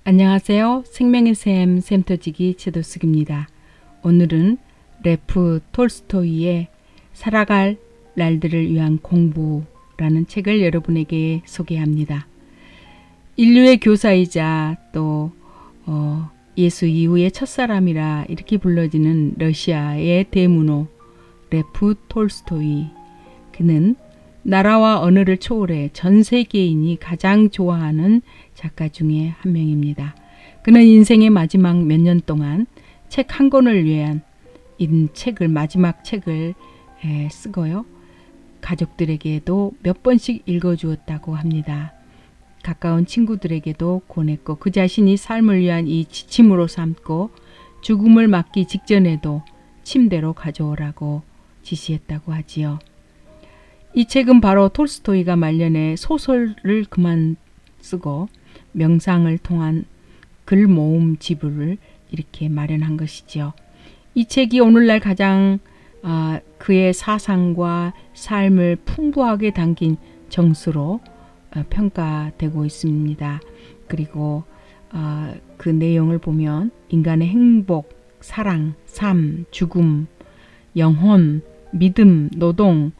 안녕하세요. 생명의 샘 샘터지기 최도숙입니다. 오늘은 레프 톨스토이의 살아갈 날들을 위한 공부라는 책을 여러분에게 소개합니다. 인류의 교사이자 또 예수 이후의 첫사람이라 이렇게 불러지는 러시아의 대문호 레프 톨스토이. 그는 나라와 언어를 초월해 전 세계인이 가장 좋아하는 작가 중에 한 명입니다. 그는 인생의 마지막 몇 년 동안 책 한 권을 위한 마지막 책을 쓰고요. 가족들에게도 몇 번씩 읽어주었다고 합니다. 가까운 친구들에게도 권했고 그 자신이 삶을 위한 이 지침으로 삼고 죽음을 맞기 직전에도 침대로 가져오라고 지시했다고 하지요. 이 책은 바로 톨스토이가 말년에 소설을 그만 쓰고 명상을 통한 글 모음 지부를 이렇게 마련한 것이지요. 이 책이 오늘날 가장 그의 사상과 삶을 풍부하게 담긴 정수로 평가되고 있습니다. 그리고 그 내용을 보면 인간의 행복, 사랑, 삶, 죽음, 영혼, 믿음, 노동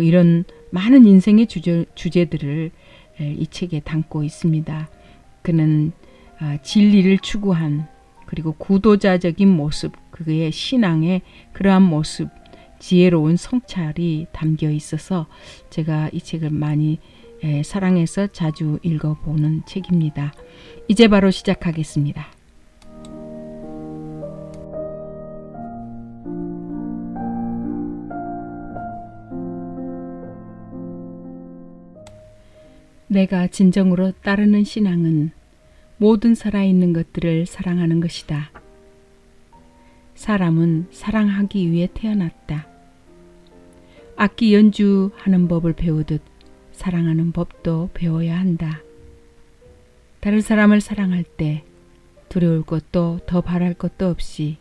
이런 많은 인생의 주제들을 이 책에 담고 있습니다. 그는 진리를 추구한 그리고 구도자적인 모습, 그의 신앙의 그러한 모습, 지혜로운 성찰이 담겨 있어서 제가 이 책을 많이 사랑해서 자주 읽어보는 책입니다. 이제 바로 시작하겠습니다. 내가 진정으로 따르는 신앙은 모든 살아있는 것들을 사랑하는 것이다. 사람은 사랑하기 위해 태어났다. 악기 연주하는 법을 배우듯 사랑하는 법도 배워야 한다. 다른 사람을 사랑할 때 두려울 것도 더 바랄 것도 없이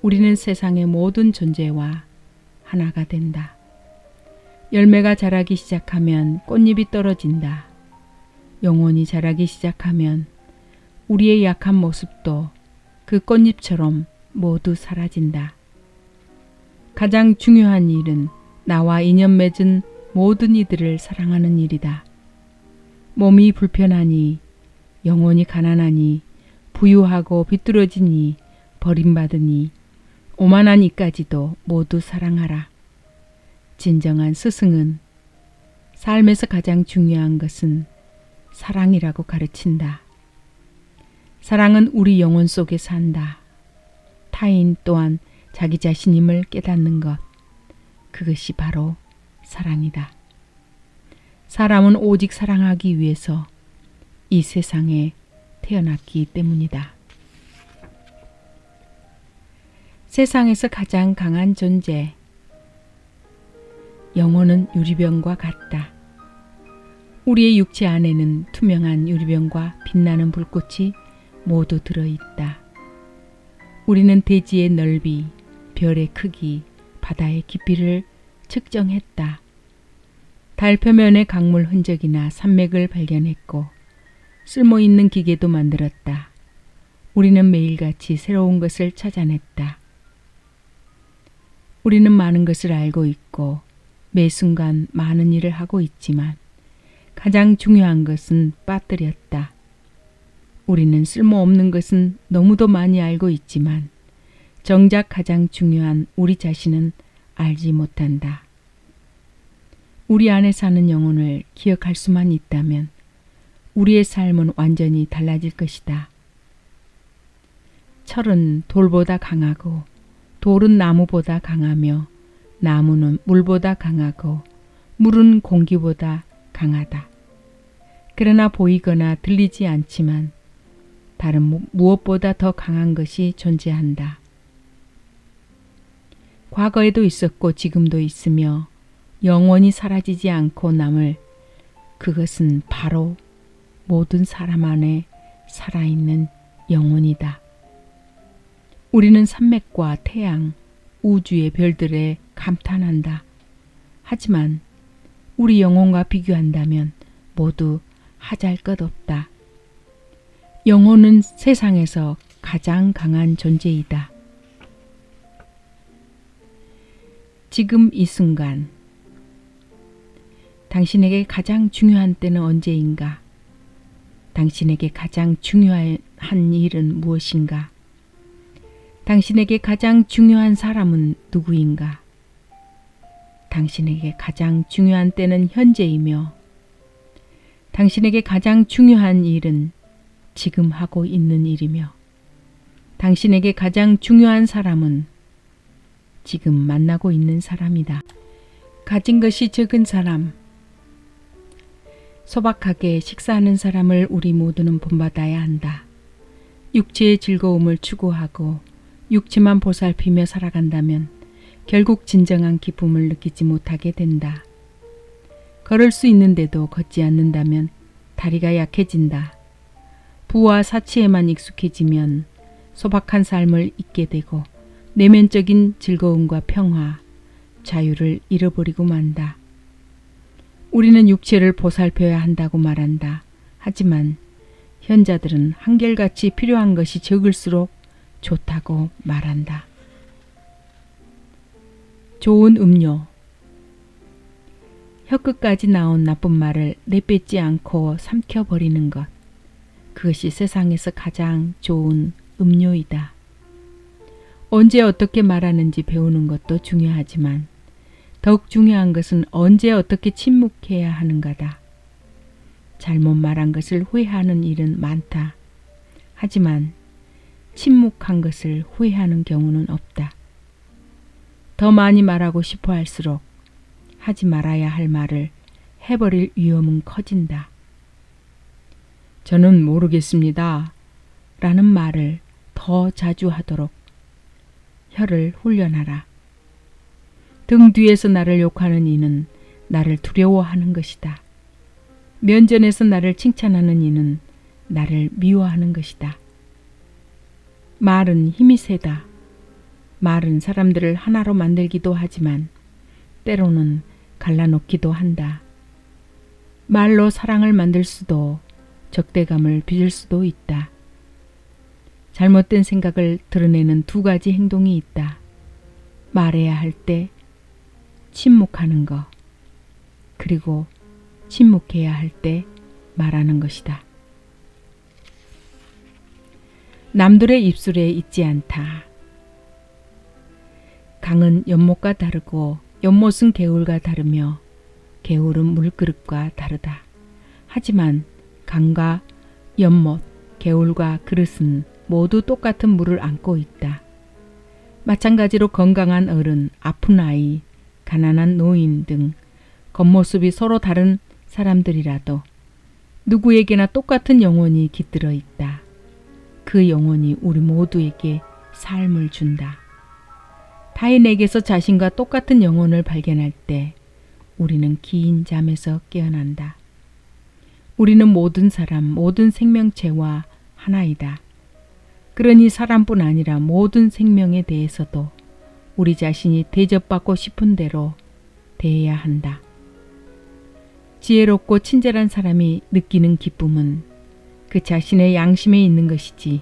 우리는 세상의 모든 존재와 하나가 된다. 열매가 자라기 시작하면 꽃잎이 떨어진다. 영혼이 자라기 시작하면 우리의 약한 모습도 그 꽃잎처럼 모두 사라진다. 가장 중요한 일은 나와 인연 맺은 모든 이들을 사랑하는 일이다. 몸이 불편하니, 영혼이 가난하니, 부유하고 비뚤어지니, 버림받으니, 오만한 이까지도 모두 사랑하라. 진정한 스승은 삶에서 가장 중요한 것은 사랑이라고 가르친다. 사랑은 우리 영혼 속에 산다. 타인 또한 자기 자신임을 깨닫는 것. 그것이 바로 사랑이다. 사람은 오직 사랑하기 위해서 이 세상에 태어났기 때문이다. 세상에서 가장 강한 존재. 영혼은 유리병과 같다. 우리의 육체 안에는 투명한 유리병과 빛나는 불꽃이 모두 들어있다. 우리는 대지의 넓이, 별의 크기, 바다의 깊이를 측정했다. 달 표면의 강물 흔적이나 산맥을 발견했고 쓸모있는 기계도 만들었다. 우리는 매일같이 새로운 것을 찾아냈다. 우리는 많은 것을 알고 있고 매 순간 많은 일을 하고 있지만 가장 중요한 것은 빠뜨렸다. 우리는 쓸모없는 것은 너무도 많이 알고 있지만 정작 가장 중요한 우리 자신은 알지 못한다. 우리 안에 사는 영혼을 기억할 수만 있다면 우리의 삶은 완전히 달라질 것이다. 철은 돌보다 강하고 돌은 나무보다 강하며 나무는 물보다 강하고 물은 공기보다 강하다. 그러나 보이거나 들리지 않지만 다른 무엇보다 더 강한 것이 존재한다. 과거에도 있었고 지금도 있으며 영원히 사라지지 않고 남을 그것은 바로 모든 사람 안에 살아있는 영혼이다. 우리는 산맥과 태양, 우주의 별들에 감탄한다. 하지만 우리 영혼과 비교한다면 모두 하잘 것 없다. 영혼은 세상에서 가장 강한 존재이다. 지금 이 순간, 당신에게 가장 중요한 때는 언제인가? 당신에게 가장 중요한 일은 무엇인가? 당신에게 가장 중요한 사람은 누구인가? 당신에게 가장 중요한 때는 현재이며, 당신에게 가장 중요한 일은 지금 하고 있는 일이며, 당신에게 가장 중요한 사람은 지금 만나고 있는 사람이다. 가진 것이 적은 사람, 소박하게 식사하는 사람을 우리 모두는 본받아야 한다. 육체의 즐거움을 추구하고 육체만 보살피며 살아간다면 결국 진정한 기쁨을 느끼지 못하게 된다. 걸을 수 있는데도 걷지 않는다면 다리가 약해진다. 부와 사치에만 익숙해지면 소박한 삶을 잊게 되고 내면적인 즐거움과 평화, 자유를 잃어버리고 만다. 우리는 육체를 보살펴야 한다고 말한다. 하지만 현자들은 한결같이 필요한 것이 적을수록 좋다고 말한다. 좋은 음료. 혀끝까지 나온 나쁜 말을 내뱉지 않고 삼켜버리는 것. 그것이 세상에서 가장 좋은 음료이다. 언제 어떻게 말하는지 배우는 것도 중요하지만 더욱 중요한 것은 언제 어떻게 침묵해야 하는가다. 잘못 말한 것을 후회하는 일은 많다. 하지만 침묵한 것을 후회하는 경우는 없다. 더 많이 말하고 싶어 할수록 하지 말아야 할 말을 해버릴 위험은 커진다. 저는 모르겠습니다. 라는 말을 더 자주 하도록 혀를 훈련하라. 등 뒤에서 나를 욕하는 이는 나를 두려워하는 것이다. 면전에서 나를 칭찬하는 이는 나를 미워하는 것이다. 말은 힘이 세다. 말은 사람들을 하나로 만들기도 하지만 때로는 갈라놓기도 한다. 말로 사랑을 만들 수도 적대감을 빚을 수도 있다. 잘못된 생각을 드러내는 두 가지 행동이 있다. 말해야 할 때 침묵하는 것, 그리고 침묵해야 할 때 말하는 것이다. 남들의 입술에 있지 않다. 강은 연못과 다르고 연못은 개울과 다르며 개울은 물그릇과 다르다. 하지만 강과 연못, 개울과 그릇은 모두 똑같은 물을 안고 있다. 마찬가지로 건강한 어른, 아픈 아이, 가난한 노인 등 겉모습이 서로 다른 사람들이라도 누구에게나 똑같은 영혼이 깃들어 있다. 그 영혼이 우리 모두에게 삶을 준다. 타인에게서 자신과 똑같은 영혼을 발견할 때 우리는 긴 잠에서 깨어난다. 우리는 모든 사람, 모든 생명체와 하나이다. 그러니 사람뿐 아니라 모든 생명에 대해서도 우리 자신이 대접받고 싶은 대로 대해야 한다. 지혜롭고 친절한 사람이 느끼는 기쁨은 그 자신의 양심에 있는 것이지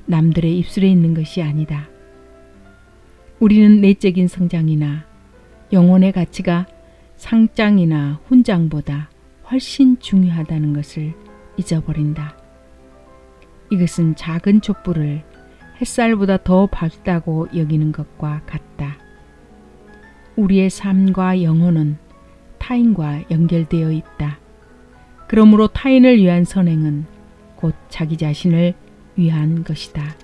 남들의 입술에 있는 것이 아니다. 우리는 내적인 성장이나 영혼의 가치가 상장이나 훈장보다 훨씬 중요하다는 것을 잊어버린다. 이것은 작은 촛불을 햇살보다 더 밝다고 여기는 것과 같다. 우리의 삶과 영혼은 타인과 연결되어 있다. 그러므로 타인을 위한 선행은 곧 자기 자신을 위한 것이다.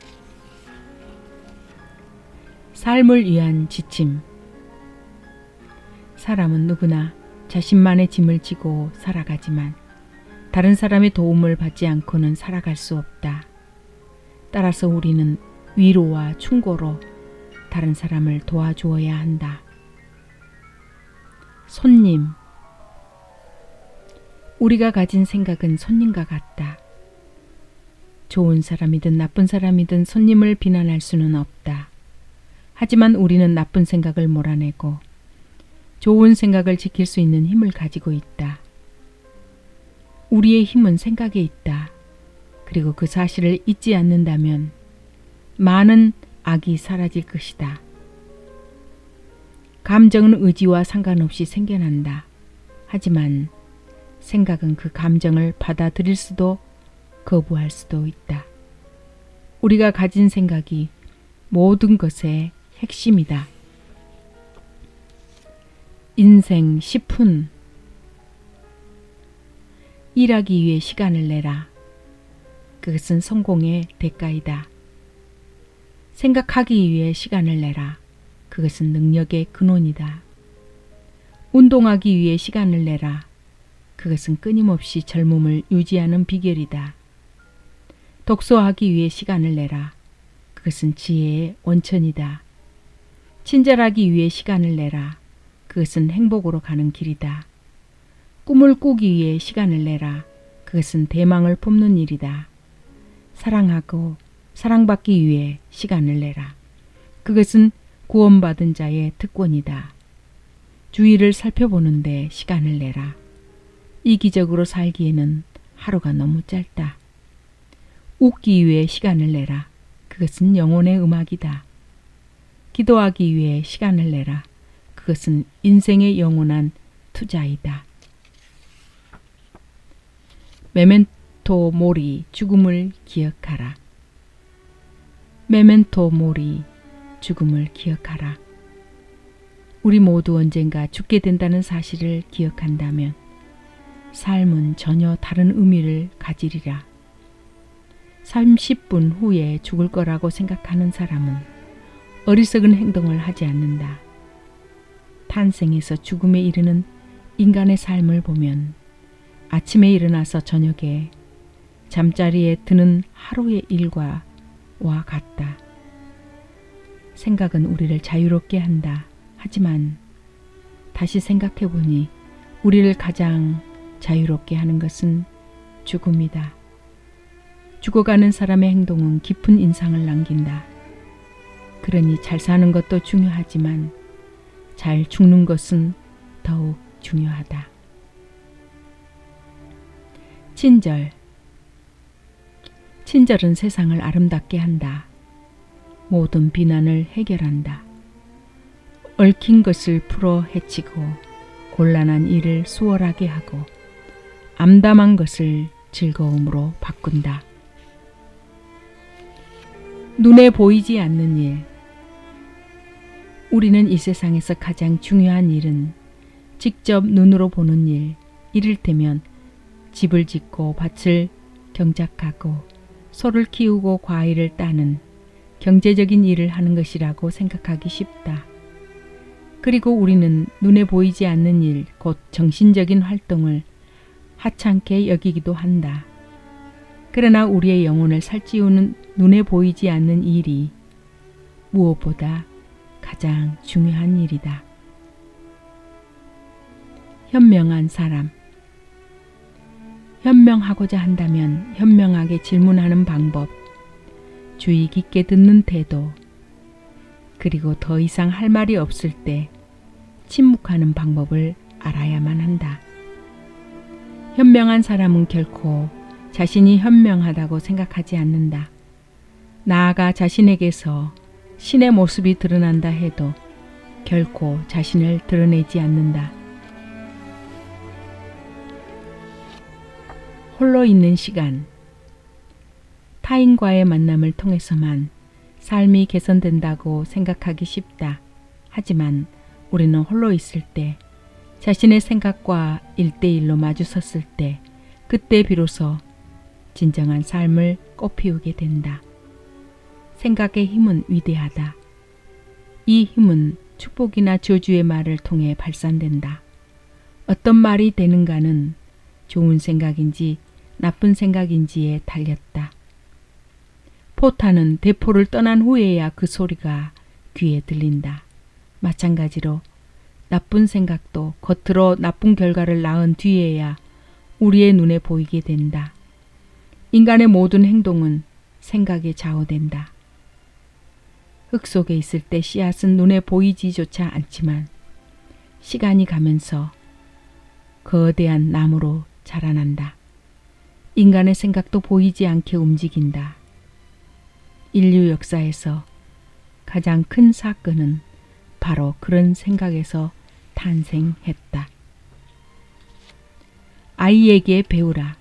삶을 위한 지침. 사람은 누구나 자신만의 짐을 지고 살아가지만 다른 사람의 도움을 받지 않고는 살아갈 수 없다. 따라서 우리는 위로와 충고로 다른 사람을 도와주어야 한다. 손님. 우리가 가진 생각은 손님과 같다. 좋은 사람이든 나쁜 사람이든 손님을 비난할 수는 없다. 하지만 우리는 나쁜 생각을 몰아내고 좋은 생각을 지킬 수 있는 힘을 가지고 있다. 우리의 힘은 생각에 있다. 그리고 그 사실을 잊지 않는다면 많은 악이 사라질 것이다. 감정은 의지와 상관없이 생겨난다. 하지만 생각은 그 감정을 받아들일 수도 거부할 수도 있다. 우리가 가진 생각이 모든 것의 핵심이다. 인생 10분. 일하기 위해 시간을 내라. 그것은 성공의 대가이다. 생각하기 위해 시간을 내라. 그것은 능력의 근원이다. 운동하기 위해 시간을 내라. 그것은 끊임없이 젊음을 유지하는 비결이다. 독서하기 위해 시간을 내라. 그것은 지혜의 원천이다. 친절하기 위해 시간을 내라. 그것은 행복으로 가는 길이다. 꿈을 꾸기 위해 시간을 내라. 그것은 대망을 뽑는 일이다. 사랑하고 사랑받기 위해 시간을 내라. 그것은 구원받은 자의 특권이다. 주위를 살펴보는데 시간을 내라. 이기적으로 살기에는 하루가 너무 짧다. 웃기 위해 시간을 내라. 그것은 영혼의 음악이다. 기도하기 위해 시간을 내라. 그것은 인생의 영원한 투자이다. 메멘토 모리, 죽음을 기억하라. 메멘토 모리, 죽음을 기억하라. 우리 모두 언젠가 죽게 된다는 사실을 기억한다면 삶은 전혀 다른 의미를 가지리라. 30분 후에 죽을 거라고 생각하는 사람은 어리석은 행동을 하지 않는다. 탄생에서 죽음에 이르는 인간의 삶을 보면 아침에 일어나서 저녁에 잠자리에 드는 하루의 일과와 같다. 생각은 우리를 자유롭게 한다. 하지만 다시 생각해보니 우리를 가장 자유롭게 하는 것은 죽음이다. 죽어가는 사람의 행동은 깊은 인상을 남긴다. 그러니 잘 사는 것도 중요하지만 잘 죽는 것은 더욱 중요하다. 친절. 친절은 세상을 아름답게 한다. 모든 비난을 해결한다. 얽힌 것을 풀어 헤치고 곤란한 일을 수월하게 하고 암담한 것을 즐거움으로 바꾼다. 눈에 보이지 않는 일. 우리는 이 세상에서 가장 중요한 일은 직접 눈으로 보는 일, 이를테면 집을 짓고 밭을 경작하고 소를 키우고 과일을 따는 경제적인 일을 하는 것이라고 생각하기 쉽다. 그리고 우리는 눈에 보이지 않는 일, 곧 정신적인 활동을 하찮게 여기기도 한다. 그러나 우리의 영혼을 살찌우는 눈에 보이지 않는 일이 무엇보다 가장 중요한 일이다. 현명한 사람. 현명하고자 한다면 현명하게 질문하는 방법, 주의 깊게 듣는 태도, 그리고 더 이상 할 말이 없을 때 침묵하는 방법을 알아야만 한다. 현명한 사람은 결코 자신이 현명하다고 생각하지 않는다. 나아가 자신에게서 신의 모습이 드러난다 해도 결코 자신을 드러내지 않는다. 홀로 있는 시간. 타인과의 만남을 통해서만 삶이 개선된다고 생각하기 쉽다. 하지만 우리는 홀로 있을 때, 자신의 생각과 1대1로 마주섰을 때, 그때 비로소 진정한 삶을 꽃피우게 된다. 생각의 힘은 위대하다. 이 힘은 축복이나 저주의 말을 통해 발산된다. 어떤 말이 되는가는 좋은 생각인지 나쁜 생각인지에 달렸다. 포탄은 대포를 떠난 후에야 그 소리가 귀에 들린다. 마찬가지로 나쁜 생각도 겉으로 나쁜 결과를 낳은 뒤에야 우리의 눈에 보이게 된다. 인간의 모든 행동은 생각에 좌우된다. 흙 속에 있을 때 씨앗은 눈에 보이지조차 않지만 시간이 가면서 거대한 나무로 자라난다. 인간의 생각도 보이지 않게 움직인다. 인류 역사에서 가장 큰 사건은 바로 그런 생각에서 탄생했다. 아이에게 배우라.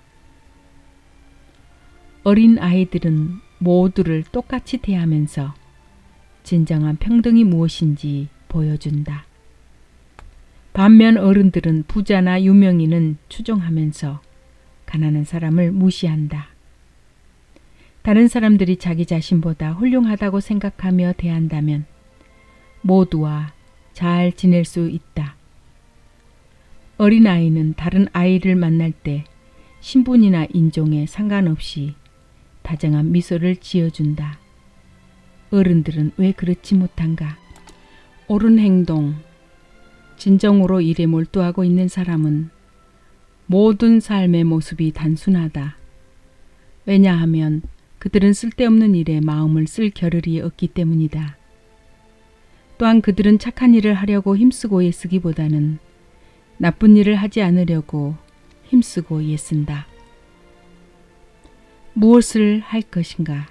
어린 아이들은 모두를 똑같이 대하면서 진정한 평등이 무엇인지 보여준다. 반면 어른들은 부자나 유명인은 추종하면서 가난한 사람을 무시한다. 다른 사람들이 자기 자신보다 훌륭하다고 생각하며 대한다면 모두와 잘 지낼 수 있다. 어린아이는 다른 아이를 만날 때 신분이나 인종에 상관없이 다정한 미소를 지어준다. 어른들은 왜 그렇지 못한가? 옳은 행동, 진정으로 일에 몰두하고 있는 사람은 모든 삶의 모습이 단순하다. 왜냐하면 그들은 쓸데없는 일에 마음을 쓸 겨를이 없기 때문이다. 또한 그들은 착한 일을 하려고 힘쓰고 애쓰기보다는 나쁜 일을 하지 않으려고 힘쓰고 애쓴다. 무엇을 할 것인가?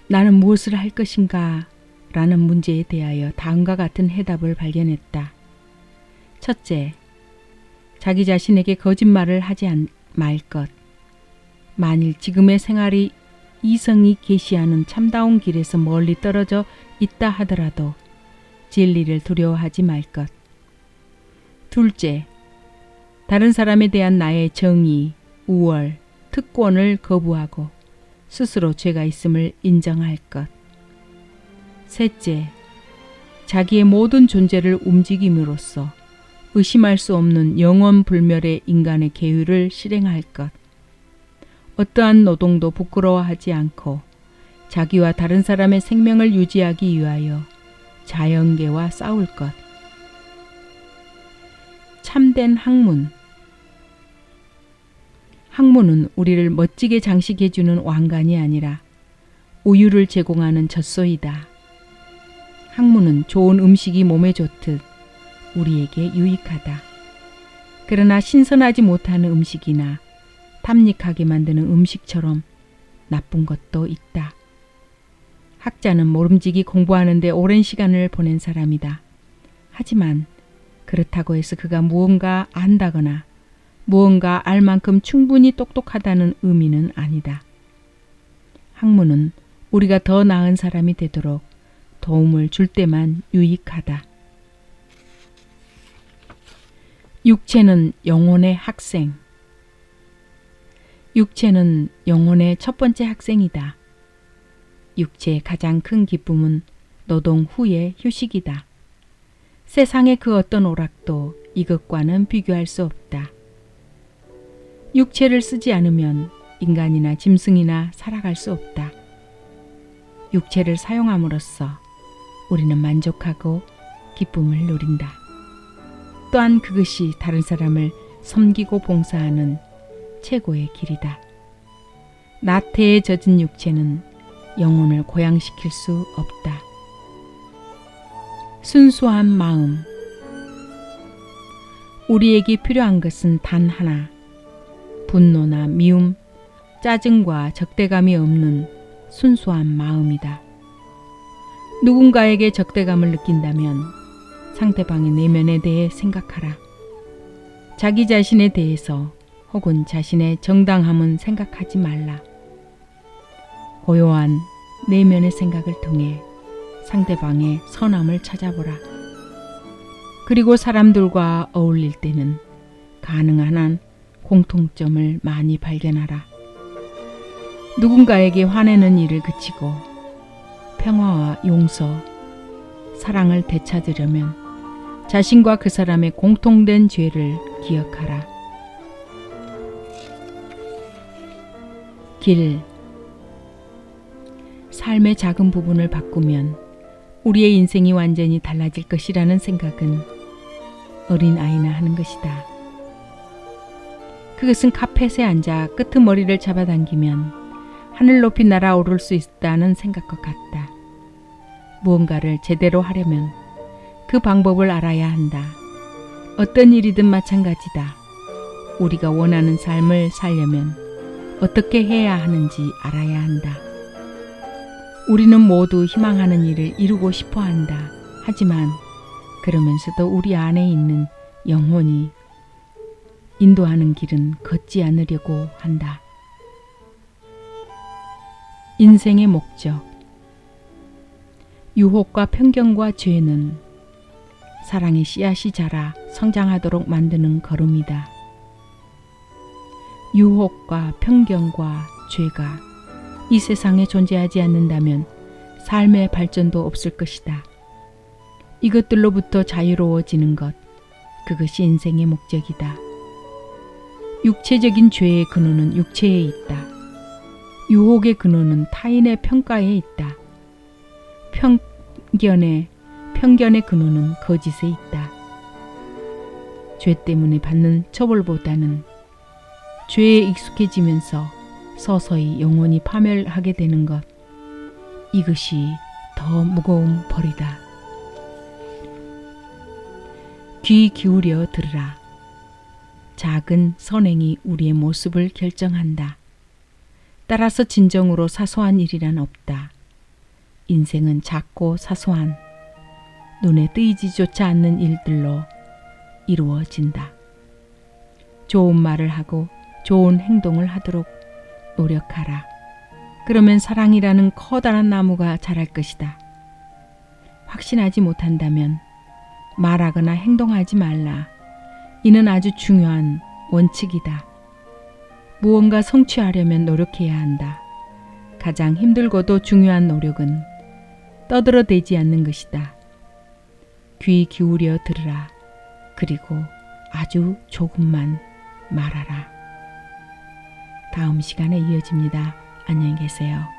나는 무엇을 할 것인가? 라는 문제에 대하여 다음과 같은 해답을 발견했다. 첫째, 자기 자신에게 거짓말을 하지 말 것. 만일 지금의 생활이 이성이 계시하는 참다운 길에서 멀리 떨어져 있다 하더라도 진리를 두려워하지 말 것. 둘째, 다른 사람에 대한 나의 정의, 우월, 특권을 거부하고 스스로 죄가 있음을 인정할 것. 셋째, 자기의 모든 존재를 움직임으로써 의심할 수 없는 영원불멸의 인간의 계율을 실행할 것. 어떠한 노동도 부끄러워하지 않고 자기와 다른 사람의 생명을 유지하기 위하여 자연계와 싸울 것. 참된 학문. 학문은 우리를 멋지게 장식해주는 왕관이 아니라 우유를 제공하는 젖소이다. 학문은 좋은 음식이 몸에 좋듯 우리에게 유익하다. 그러나 신선하지 못하는 음식이나 탐닉하게 만드는 음식처럼 나쁜 것도 있다. 학자는 모름지기 공부하는 데 오랜 시간을 보낸 사람이다. 하지만 그렇다고 해서 그가 무언가 안다거나 무언가 알 만큼 충분히 똑똑하다는 의미는 아니다. 학문은 우리가 더 나은 사람이 되도록 도움을 줄 때만 유익하다. 육체는 영혼의 학생. 육체는 영혼의 첫 번째 학생이다. 육체의 가장 큰 기쁨은 노동 후의 휴식이다. 세상의 그 어떤 오락도 이것과는 비교할 수 없다. 육체를 쓰지 않으면 인간이나 짐승이나 살아갈 수 없다. 육체를 사용함으로써 우리는 만족하고 기쁨을 누린다. 또한 그것이 다른 사람을 섬기고 봉사하는 최고의 길이다. 나태에 젖은 육체는 영혼을 고양시킬 수 없다. 순수한 마음. 우리에게 필요한 것은 단 하나. 분노나 미움, 짜증과 적대감이 없는 순수한 마음이다. 누군가에게 적대감을 느낀다면 상대방의 내면에 대해 생각하라. 자기 자신에 대해서 혹은 자신의 정당함은 생각하지 말라. 고요한 내면의 생각을 통해 상대방의 선함을 찾아보라. 그리고 사람들과 어울릴 때는 가능한 한 공통점을 많이 발견하라. 누군가에게 화내는 일을 그치고 평화와 용서, 사랑을 되찾으려면 자신과 그 사람의 공통된 죄를 기억하라. 길. 삶의 작은 부분을 바꾸면 우리의 인생이 완전히 달라질 것이라는 생각은 어린아이나 하는 것이다. 그것은 카펫에 앉아 끄트머리를 잡아당기면 하늘 높이 날아오를 수 있다는 생각과 같다. 무언가를 제대로 하려면 그 방법을 알아야 한다. 어떤 일이든 마찬가지다. 우리가 원하는 삶을 살려면 어떻게 해야 하는지 알아야 한다. 우리는 모두 희망하는 일을 이루고 싶어 한다. 하지만 그러면서도 우리 안에 있는 영혼이 인도하는 길은 걷지 않으려고 한다. 인생의 목적. 유혹과 편견과 죄는 사랑의 씨앗이 자라 성장하도록 만드는 걸음이다. 유혹과 편견과 죄가 이 세상에 존재하지 않는다면 삶의 발전도 없을 것이다. 이것들로부터 자유로워지는 것, 그것이 인생의 목적이다. 육체적인 죄의 근원은 육체에 있다. 유혹의 근원은 타인의 평가에 있다. 편견의 근원은 거짓에 있다. 죄 때문에 받는 처벌보다는 죄에 익숙해지면서 서서히 영혼이 파멸하게 되는 것, 이것이 더 무거운 벌이다. 귀 기울여 들으라. 작은 선행이 우리의 모습을 결정한다. 따라서 진정으로 사소한 일이란 없다. 인생은 작고 사소한, 눈에 띄지조차 않는 일들로 이루어진다. 좋은 말을 하고 좋은 행동을 하도록 노력하라. 그러면 사랑이라는 커다란 나무가 자랄 것이다. 확신하지 못한다면 말하거나 행동하지 말라. 이는 아주 중요한 원칙이다. 무언가 성취하려면 노력해야 한다. 가장 힘들고도 중요한 노력은 떠들어대지 않는 것이다. 귀 기울여 들으라. 그리고 아주 조금만 말하라. 다음 시간에 이어집니다. 안녕히 계세요.